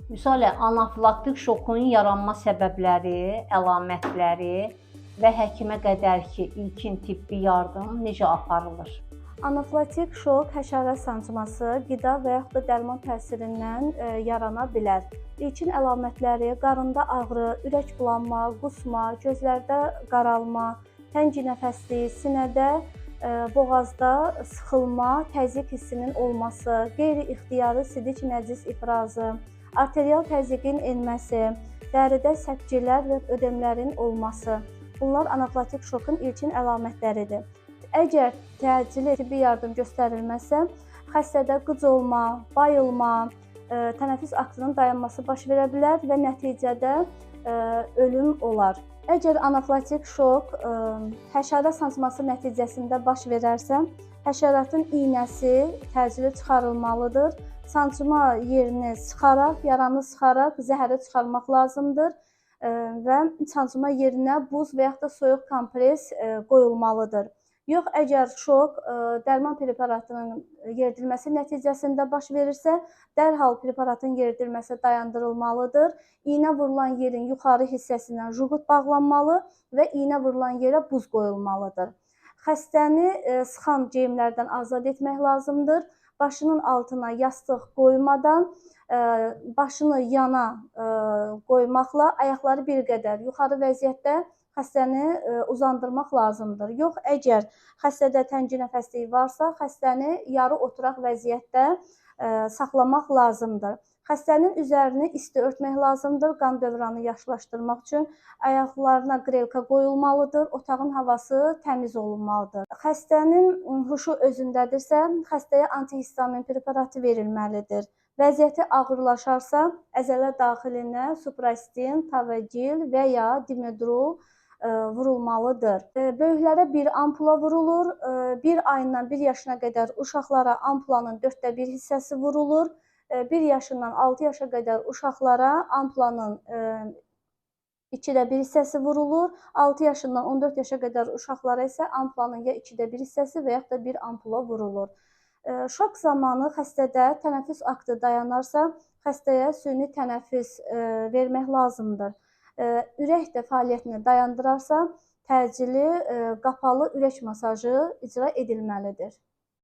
Misal anafilaktik şokun yaranma səbəbləri, əlamətləri və həkimə qədərki ilkin tibbi yardım necə aparılır? Anafilaktik şok həşərat sancması, qida və yaxud da dərman təsirindən yarana bilər. İlkin əlamətləri qarında ağrı, ürək bulanma, qusma, gözlərdə qaralma, təngi nəfəslik, sinədə, boğazda sıxılma, təzyiq hissinin olması, qeyri-ixtiyari sidik nəcis ifrazı, arterial təzyiqin enməsi, dəridə səpgilər və ödemlərin olması. Bunlar anafilaktik şokun ilkin əlamətləridir. Əgər təcili tibbi yardım göstərilməzsə, xəstədə qıc olma, bayılma, tənəffüs aktının dayanması baş verə bilər və nəticədə ölüm olar. Əgər anafilaktik şok həşərat sancması nəticəsində baş verərsə, həşəratın iynəsi təcili çıxarılmalıdır. Sancma yerini sıxaraq, yaranı sıxaraq zəhəri çıxarmaq lazımdır və sancma yerinə buz və yaxud da soyuq kompres qoyulmalıdır. Yox, əgər şok dərman preparatının yeridilməsi nəticəsində baş verirsə, dərhal preparatın yeridilməsi dayandırılmalıdır. İynə vurulan yerin yuxarı hissəsindən juqut bağlanmalı və iynə vurulan yerə buz qoyulmalıdır. Xəstəni sıxan geyimlərdən azad etmək lazımdır. Başının altına yastıq qoymadan, başını yana qoymaqla ayaqları bir qədər yuxarı vəziyyətdə xəstəni uzandırmaq lazımdır. Yox, əgər xəstədə təngi nəfəsliyi varsa, xəstəni yarı oturaq vəziyyətdə saxlamaq lazımdır. Xəstənin üzərini isti örtmək lazımdır, qan dövranı yaxşılaşdırmaq üçün ayaqlarına qrelka qoyulmalıdır, otağın havası təmiz olunmalıdır. Xəstənin huşu özündədirsə, xəstəyə antihistamin preparatı verilməlidir. Vəziyyəti ağırlaşarsa, əzələ daxilinə suprastin, tavagil və ya dimedrol vurulmalıdır. Böyüklərə bir ampula vurulur, 1 ayından 1 yaşına qədər uşaqlara ampulanın 1/4 hissəsi vurulur, 1 yaşından 6 yaşa qədər uşaqlara ampulanın 2/1 hissəsi vurulur, 6 yaşından 14 yaşa qədər uşaqlara isə ampulanın ya 2/1 hissəsi və yaxud da 1 ampula vurulur. Şok zamanı xəstədə tənəffüs aktı dayanarsa, xəstəyə süni tənəffüs vermək lazımdır. Ürək də fəaliyyətini dayandırarsa, təcili qapalı ürək masajı icra edilməlidir.